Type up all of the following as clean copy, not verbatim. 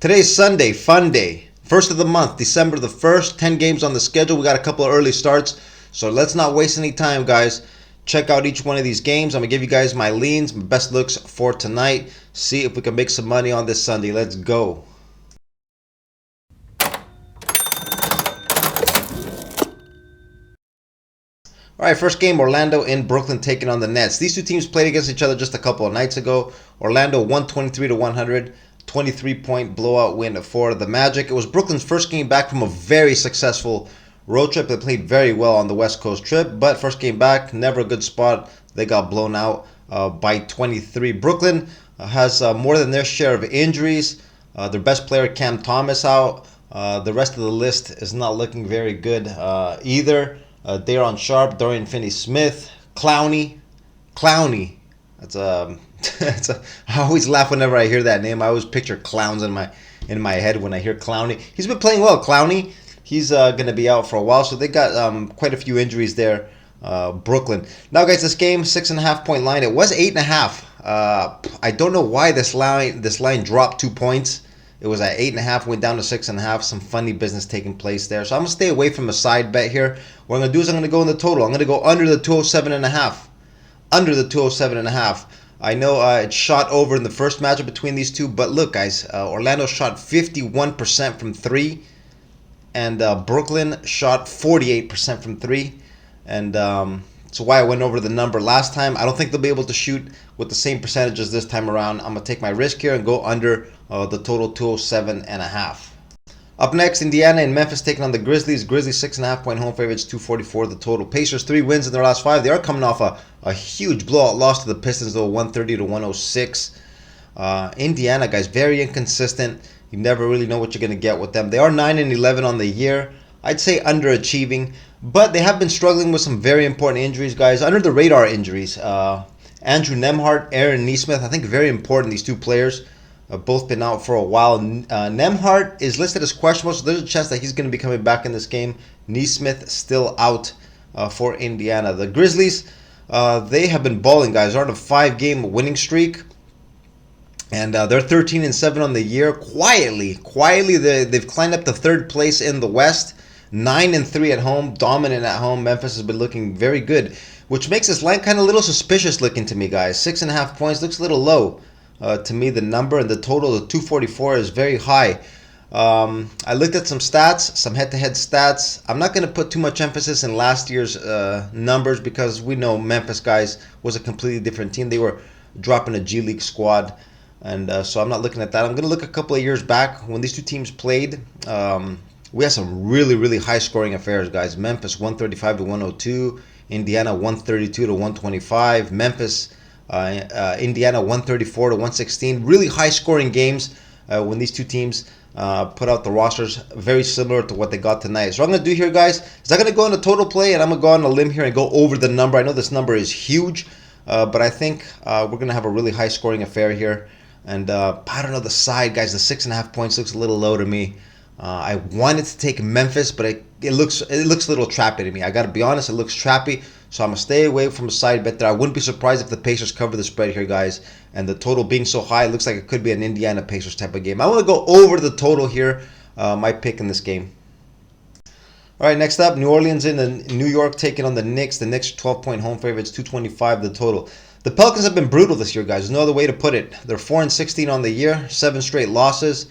Today's Sunday, fun day. First of the month, December the 1st. 10 games on the schedule. We got a couple of early starts. So let's not waste any time, guys. Check out each one of these games. I'm going to give you guys my leans, my best looks for tonight. See if we can make some money on this Sunday. Let's go. All right, first game, Orlando in Brooklyn taking on the Nets. These two teams played against each other just a couple of nights ago. Orlando 123-100, 23-point blowout win for the Magic. It was Brooklyn's first game back from a very successful road trip. They played very well on the West Coast trip, but first game back, never a good spot. They got blown out by 23. Brooklyn has more than their share of injuries. Their best player, Cam Thomas, out. The rest of the list is not looking very good either. Daron Sharp, Dorian Finney-Smith, Clowney. That's I always laugh whenever I hear that name. I always picture clowns in my head when I hear Clowney. He's been playing well, Clowney. He's going to be out for a while, so they got quite a few injuries there. Brooklyn. Now, guys, this game 6.5 point line. It was 8.5. I don't know why this line dropped 2 points. It was at 8.5, went down to 6.5. Some funny business taking place there. So I'm going to stay away from a side bet here. What I'm going to do is I'm going to go in the total. I'm going to go under the 207.5. Under the 207.5. I know it shot over in the first matchup between these two. But look, guys, Orlando shot 51% from 3. And Brooklyn shot 48% from 3. And so why I went over the number last time. I don't think they'll be able to shoot with the same percentages this time around. I'm going to take my risk here and go under the total 207.5. Up next, Indiana and Memphis taking on the Grizzlies. Grizzlies 6.5 point home favorites, 244 the total. Pacers 3 wins in their last 5. They are coming off a huge blowout loss to the Pistons, though, 130-106. Indiana, guys, very inconsistent. You never really know what you're going to get with them. They are 9-11 on the year. I'd say underachieving, but they have been struggling with some very important injuries, guys. Under the radar injuries. Andrew Nembhard, Aaron Nesmith, I think very important, these two players. Both been out for a while. Nembhard is listed as questionable, so there's a chance that he's going to be coming back in this game. Nesmith still out for Indiana. The Grizzlies, they have been balling, guys. They're on a 5-game winning streak. And they're 13-7 on the year. Quietly, they've climbed up to 3rd place in the West. 9-3 at home, dominant at home. Memphis has been looking very good, which makes this line kind of a little suspicious looking to me, guys. 6.5 points looks a little low to me. The number and the total of 244 is very high. I looked at some stats, some head-to-head stats. I'm not going to put too much emphasis in last year's numbers because we know Memphis, guys, was a completely different team. They were dropping a G League squad. And so I'm not looking at that. I'm going to look a couple of years back when these two teams played. We had some really high-scoring affairs, guys. Memphis 135-102, Indiana 132-125, Memphis, Indiana 134-116. Really high-scoring games when these two teams put out the rosters, very similar to what they got tonight. So what I'm going to do here, guys, is I'm going to go on a total play, and I'm going to go on a limb here and go over the number. I know this number is huge, but I think we're going to have a really high-scoring affair here. And I don't know, the side, guys, the 6.5 points looks a little low to me. I wanted to take Memphis, but it looks a little trappy to me. I got to be honest, it looks trappy. So I'm going to stay away from a side bet there. I wouldn't be surprised if the Pacers cover the spread here, guys. And the total being so high, it looks like it could be an Indiana Pacers type of game. I want to go over the total here, my pick in this game. All right, next up, New Orleans in New York taking on the Knicks. The Knicks 12-point home favorites, 225 the total. The Pelicans have been brutal this year, guys. There's no other way to put it. They're 4-16 on the year, 7 straight losses.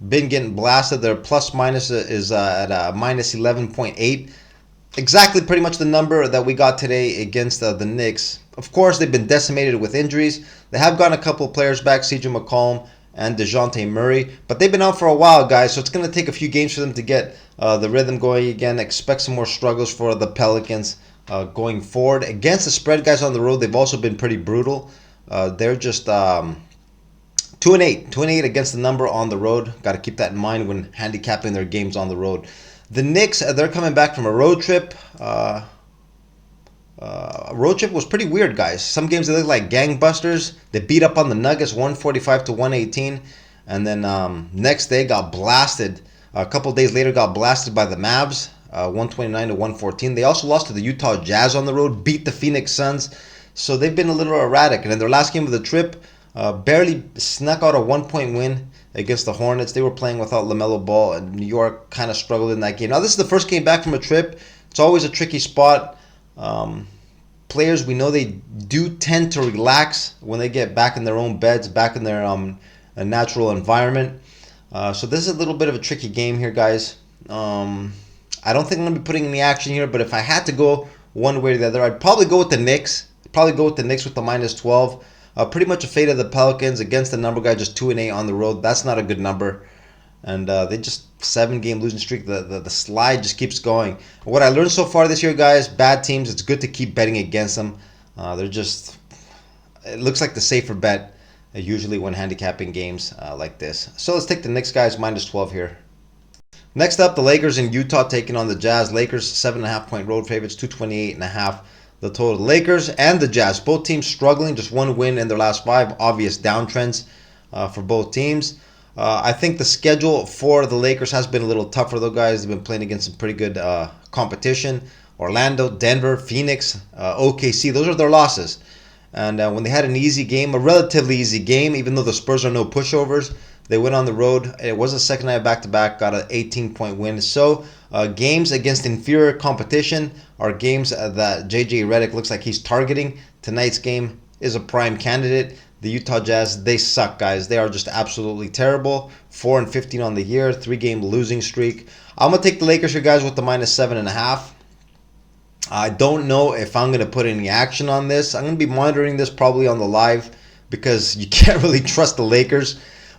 Been getting blasted. Their plus-minus is at minus 11.8. Exactly pretty much the number that we got today against the Knicks. Of course, they've been decimated with injuries. They have gotten a couple of players back, CJ McCollum and DeJounte Murray. But they've been out for a while, guys, so it's going to take a few games for them to get the rhythm going again. Expect some more struggles for the Pelicans. Going forward against the spread, guys, on the road, they've also been pretty brutal. They're just 2-8 against the number on the road. Got to keep that in mind when handicapping their games on the road. The Knicks, they're coming back from a road trip. Road trip was pretty weird, guys. Some games they look like gangbusters. They beat up on the Nuggets 145-118, and then next day got blasted. A couple days later, got blasted by the Mavs. 129-114. They also lost to the Utah Jazz on the road, beat the Phoenix Suns. So they've been a little erratic. And in their last game of the trip, barely snuck out a 1-point win against the Hornets. They were playing without LaMelo Ball, and New York kind of struggled in that game. Now, this is the first game back from a trip. It's always a tricky spot. Players, we know they do tend to relax when they get back in their own beds, back in their natural environment. So this is a little bit of a tricky game here, guys. I don't think I'm going to be putting any action here, but if I had to go one way or the other, I'd probably go with the Knicks. Probably go with the Knicks with the -12. Pretty much a fade of the Pelicans against the number guy, just 2-8 on the road. That's not a good number. And they just 7-game losing streak. The slide just keeps going. What I learned so far this year, guys, bad teams, it's good to keep betting against them. They're just, it looks like the safer bet usually when handicapping games like this. So let's take the Knicks, guys, -12 here. Next up, the Lakers in Utah taking on the Jazz. Lakers 7.5-point road favorites, 228.5 the total. The Lakers and the Jazz, both teams struggling, just one win in their last 5. Obvious downtrends for both teams. I think the schedule for the Lakers has been a little tougher, though, guys. They've been playing against some pretty good competition. Orlando, Denver, Phoenix, OKC, those are their losses. And when they had an easy game, a relatively easy game, even though the Spurs are no pushovers, they went on the road. It was a second night back-to-back, got an 18-point win. So games against inferior competition are games that J.J. Redick looks like he's targeting. Tonight's game is a prime candidate. The Utah Jazz, they suck, guys. They are just absolutely terrible. 4-15 on the year, 3-game losing streak. I'm going to take the Lakers here, guys, with the -7.5. I don't know if I'm going to put any action on this. I'm going to be monitoring this probably on the live because you can't really trust the Lakers.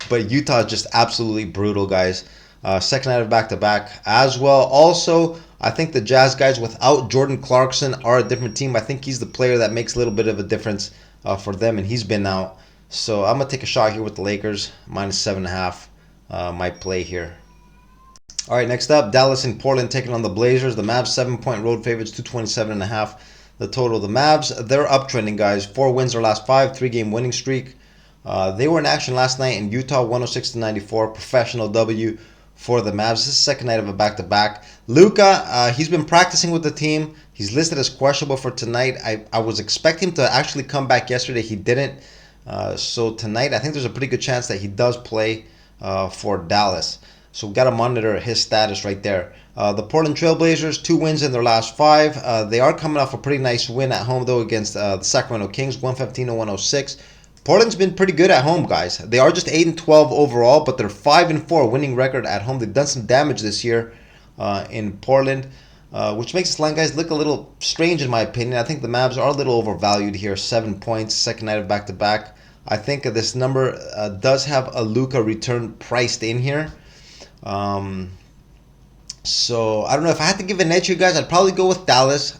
But Utah is just absolutely brutal, guys. Second night of back-to-back as well. Also, I think the Jazz guys without Jordan Clarkson are a different team. I think he's the player that makes a little bit of a difference for them, and he's been out. So I'm going to take a shot here with the Lakers. -7.5, my play here. All right, next up, Dallas and Portland taking on the Blazers. The Mavs 7-point road favorites, 227.5 the total. The Mavs, they're uptrending, guys. 4 wins their last 5, 3-game winning streak. They were in action last night in Utah, 106-94, professional W for the Mavs. This is the second night of a back-to-back. Luka, he's been practicing with the team. He's listed as questionable for tonight. I was expecting him to actually come back yesterday. He didn't. So tonight, I think there's a pretty good chance that he does play for Dallas. So we've got to monitor his status right there. The Portland Trailblazers, 2 wins in their last 5. They are coming off a pretty nice win at home, though, against the Sacramento Kings, 115-106. Portland's been pretty good at home, guys. They are just 8-12 overall, but they're 5-4 winning record at home. They've done some damage this year in Portland, which makes this line, guys, look a little strange in my opinion. I think the Mavs are a little overvalued here. 7 points, second night of back-to-back. I think this number does have a Luka return priced in here. So I don't know if I had to give an edge, you guys. I'd probably go with Dallas.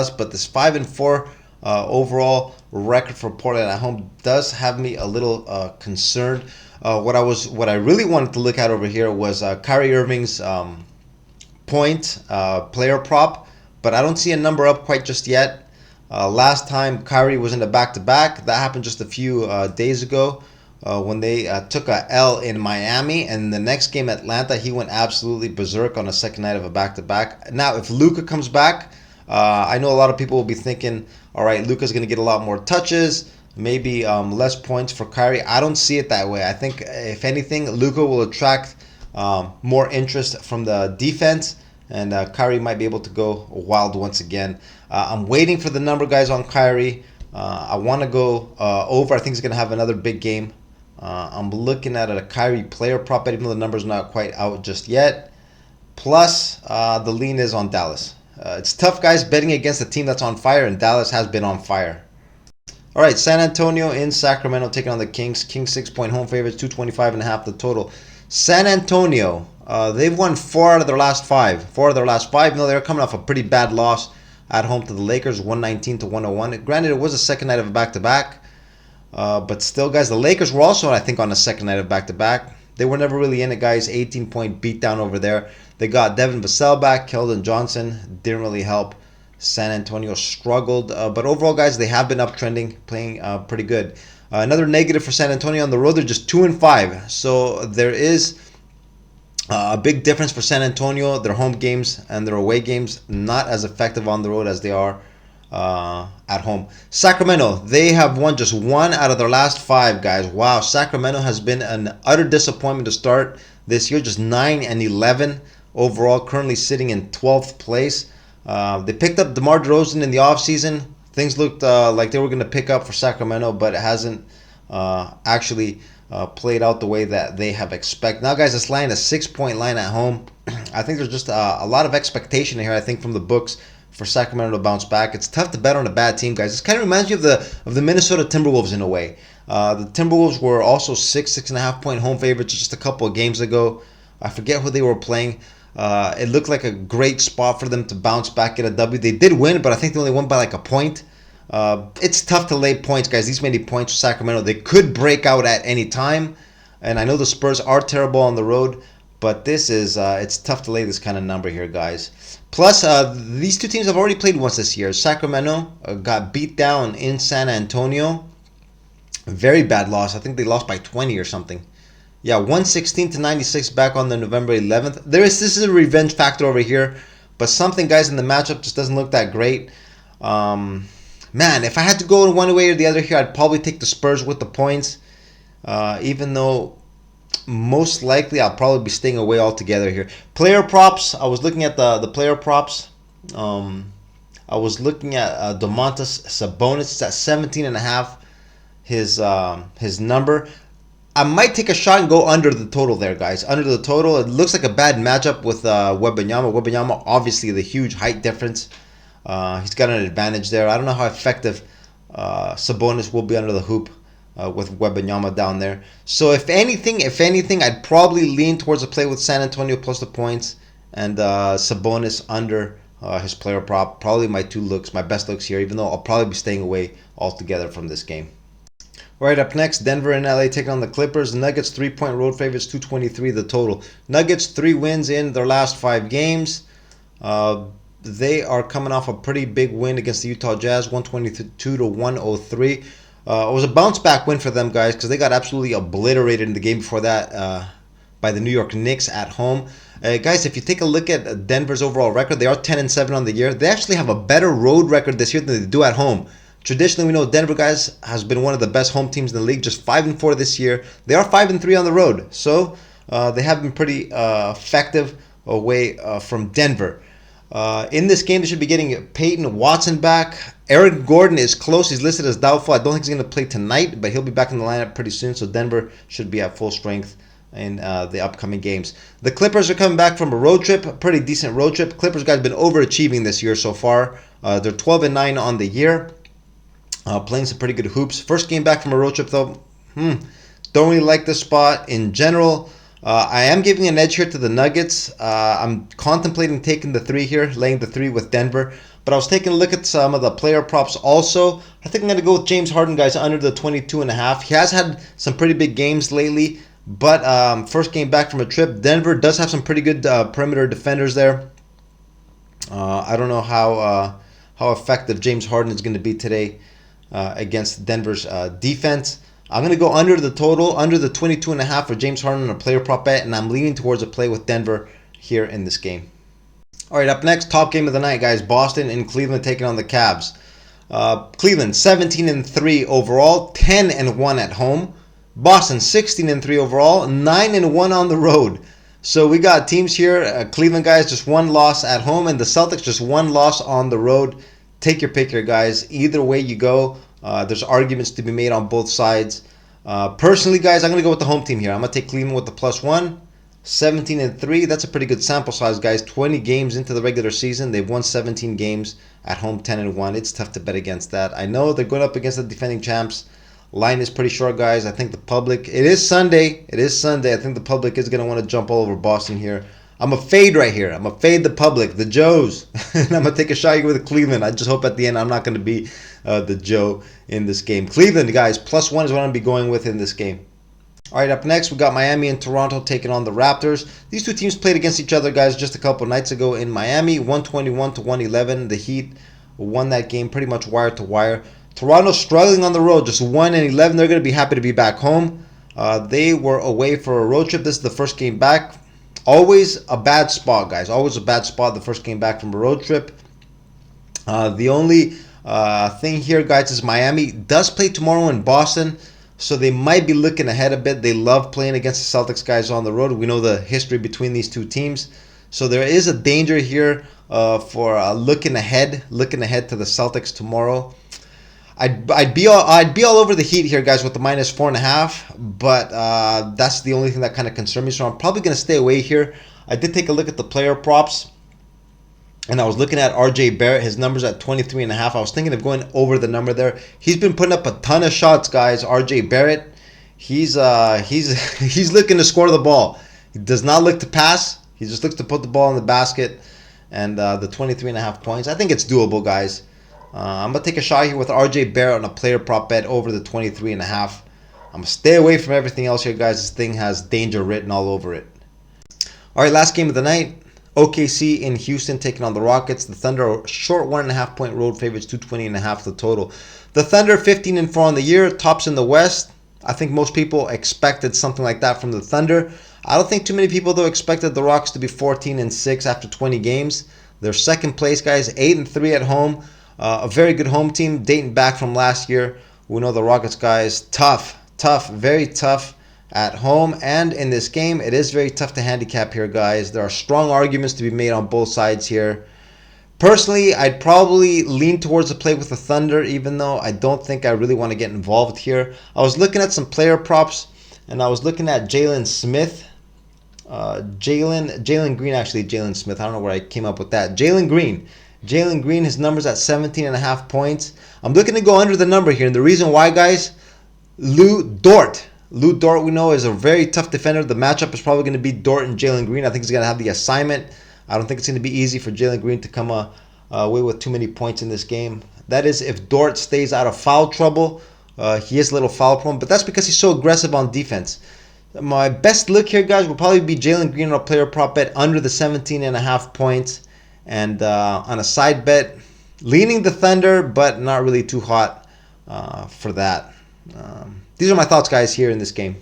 But this 5-4 overall record for Portland at home does have me a little concerned. What I really wanted to look at over here was Kyrie Irving's point player prop, but I don't see a number up quite just yet. Last time Kyrie was in the back-to-back, that happened just a few days ago. When they took a L in Miami, and the next game Atlanta, he went absolutely berserk on the second night of a back-to-back. Now, if Luka comes back, I know a lot of people will be thinking, all right, Luka's going to get a lot more touches, maybe less points for Kyrie. I don't see it that way. I think, if anything, Luka will attract more interest from the defense, and Kyrie might be able to go wild once again. I'm waiting for the number, guys, on Kyrie. I want to go over. I think he's going to have another big game. I'm looking at a Kyrie player prop, even though the number's not quite out just yet. Plus, the lean is on Dallas. It's tough, guys, betting against a team that's on fire, and Dallas has been on fire. All right, San Antonio in Sacramento taking on the Kings. Kings 6-point home favorites, 225.5 the total. San Antonio, they've won 4 out of their last 5. 4 of their last 5. No, they're coming off a pretty bad loss at home to the Lakers, 119-101. Granted, it was a second night of a back-to-back. But still, guys, the Lakers were also, I think, on the second night of back-to-back. They were never really in it, guys. 18-point beatdown over there. They got Devin Vassell back. Keldon Johnson didn't really help. San Antonio struggled. But overall, guys, they have been uptrending, playing pretty good. Another negative for San Antonio on the road. They're just 2-5. So there is a big difference for San Antonio. Their home games and their away games not as effective on the road as they are at home. Sacramento, they have won just 1 out of their last 5, guys. Wow, Sacramento has been an utter disappointment to start this year. Just 9-11 overall, currently sitting in 12th place. They picked up DeMar DeRozan in the offseason. Things looked like they were going to pick up for Sacramento, but it hasn't actually played out the way that they have expected. Now, guys, this line is a 6-point line at home. I think there's just a lot of expectation here, I think, from the books for Sacramento to bounce back. It's tough to bet on a bad team, guys. This kind of reminds me of the Minnesota Timberwolves in a way. The Timberwolves were also 6.5 point home favorites just a couple of games ago. I forget who they were playing. It looked like a great spot for them to bounce back, get a W. They did win, but I think they only won by like a point. It's tough to lay points, guys. These many points for Sacramento. They could break out at any time. And I know the Spurs are terrible on the road, but this is it's tough to lay this kind of number here, guys. Plus, these two teams have already played once this year. Sacramento got beat down in San Antonio. Very bad loss. I think they lost by 20 or something. Yeah, 116-96 back on the November 11th. This is a revenge factor over here, but something, guys, in the matchup just doesn't look that great. Man, if I had to go one way or the other here, I'd probably take the Spurs with the points, even though most likely I'll probably be staying away altogether here. Player props, I was looking at the player props. I was looking at Domantas Sabonis. It's at 17.5, his number. I might take a shot and go under the total there, guys. Under the total. It looks like a bad matchup with Wembanyama. Wembanyama, obviously, the huge height difference. He's got an advantage there. I don't know how effective Sabonis will be under the hoop with Wembanyama down there. So if anything, I'd probably lean towards a play with San Antonio plus the points and Sabonis under his player prop. Probably my best looks here, even though I'll probably be staying away altogether from this game. All right, up next, Denver and LA taking on the Clippers. The Nuggets 3-point road favorites, 223 the total. Nuggets 3 wins in their last 5 games. They are coming off a pretty big win against the Utah Jazz, 122-103. It was a bounce back win for them, guys, because they got absolutely obliterated in the game before that by the New York Knicks at home. Guys, if you take a look at Denver's overall record, they are 10-7 on the year. They actually have a better road record this year than they do at home. Traditionally, we know Denver, guys, has been one of the best home teams in the league, just 5-4 this year. They are 5-3 on the road, so they have been pretty effective away from Denver. In this game, they should be getting Peyton Watson back. Eric Gordon is close. He's listed as doubtful. I don't think he's going to play tonight, but he'll be back in the lineup pretty soon, so Denver should be at full strength in the upcoming games. The Clippers are coming back from a road trip, a pretty decent road trip. Clippers, guys, have been overachieving this year so far. They're 12-9 on the year. Playing some pretty good hoops. First game back from a road trip, though. Don't really like this spot in general. I am giving an edge here to the Nuggets. I'm contemplating taking the 3 here, laying the 3 with Denver. But I was taking a look at some of the player props also. I think I'm going to go with James Harden, guys, under the 22.5. He has had some pretty big games lately. But first game back from a trip. Denver does have some pretty good perimeter defenders there. I don't know how effective James Harden is going to be today against Denver's defense. I'm going to go under the total, under the 22.5 for James Harden on a player prop bet, and I'm leaning towards a play with Denver here in this game. All right, up next, top game of the night, guys. Boston and Cleveland taking on the Cavs. Cleveland 17-3 overall, 10-1 at home. Boston 16-3 overall, 9-1 on the road. So we got teams here. Cleveland, guys, just 1 loss at home, and the Celtics just 1 loss on the road. Take your pick here, guys. Either way you go, there's arguments to be made on both sides. Personally, guys, I'm going to go with the home team here. I'm going to take Cleveland with the +1. 17-3. That's a pretty good sample size, guys. 20 games into the regular season. They've won 17 games at home, 10-1. It's tough to bet against that. I know they're going up against the defending champs. Line is pretty short, guys. I think the public... It is Sunday. I think the public is going to want to jump all over Boston here. I'm a fade right here. I'm going to fade the public, the Joes. And I'm going to take a shot here with Cleveland. I just hope at the end I'm not going to be the Joe in this game. Cleveland, guys, +1 is what I'm going to be going with in this game. All right, up next, we got Miami and Toronto taking on the Raptors. These two teams played against each other, guys, just a couple nights ago in Miami. 121-111. The Heat won that game pretty much wire to wire. Toronto struggling on the road, just 1-11. They're going to be happy to be back home. They were away for a road trip. This is the first game back. Always a bad spot, guys. Always a bad spot, the first game back from a road trip. The only Thing here, guys, is Miami does play tomorrow in Boston, so they might be looking ahead a bit. They love playing against the Celtics guys on the road. We know the history between these two teams, so there is a danger here for looking ahead to the Celtics tomorrow. I'd be all over the Heat here, guys, with the -4.5, but that's the only thing that kind of concerns me. So I'm probably gonna stay away here. I did take a look at the player props, and I was looking at R.J. Barrett. His number's at 23.5. I was thinking of going over the number there. He's been putting up a ton of shots, guys. R.J. Barrett, he's he's looking to score the ball. He does not look to pass. He just looks to put the ball in the basket. And the 23.5 points, I think it's doable, guys. I'm going to take a shot here with R.J. Barrett on a player prop bet over the 23.5. I'm going to stay away from everything else here, guys. This thing has danger written all over it. All right, last game of the night. OKC in Houston taking on the Rockets. The Thunder are short 1.5 point road favorites, 220.5 the total. The Thunder 15-4 on the year, tops in the West. I think most people expected something like that from the Thunder. I don't think too many people, though, expected the Rocks to be 14-6 after 20 games. They're second place, guys, 8-3 at home. A very good home team dating back from last year. We know the Rockets, guys, tough, very tough at home. And in this game, it is very tough to handicap here, guys. There are strong arguments to be made on both sides here. Personally, I'd probably lean towards a play with the Thunder, even though I don't think I really want to get involved here. I was looking at some player props, and I was looking at Jalen Smith. Jalen Green, actually, Jalen Smith. I don't know where I came up with that. Jalen Green, his number's at 17.5 points. I'm looking to go under the number here, and the reason why, guys, Lou Dort, we know, is a very tough defender. The matchup is probably going to be Dort and Jalen Green. I think he's going to have the assignment. I don't think it's going to be easy for Jalen Green to come away with too many points in this game. That is, if Dort stays out of foul trouble. He is a little foul prone, but that's because he's so aggressive on defense. My best look here, guys, will probably be Jalen Green on a player prop bet under the 17.5 points. And on a side bet, leaning the Thunder, but not really too hot for that. These are my thoughts, guys, here in this game.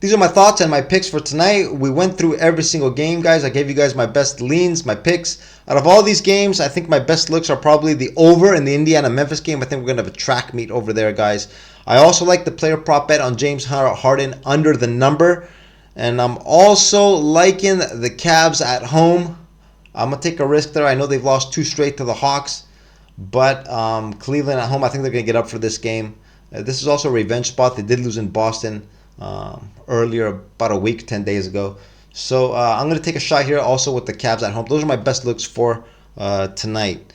These are my thoughts and my picks for tonight. We went through every single game, guys. I gave you guys my best leans, my picks. Out of all these games, I think my best looks are probably the over in the Indiana-Memphis game. I think we're going to have a track meet over there, guys. I also like the player prop bet on James Harden under the number. And I'm also liking the Cavs at home. I'm going to take a risk there. I know they've lost 2 straight to the Hawks. But Cleveland at home, I think they're going to get up for this game. This is also a revenge spot. They did lose in Boston earlier, about a week, 10 days ago. So I'm going to take a shot here also with the Cavs at home. Those are my best looks for tonight.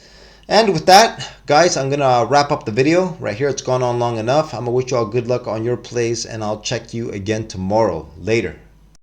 And with that, guys, I'm going to wrap up the video right here. It's gone on long enough. I'm going to wish you all good luck on your plays, and I'll check you again tomorrow. Later.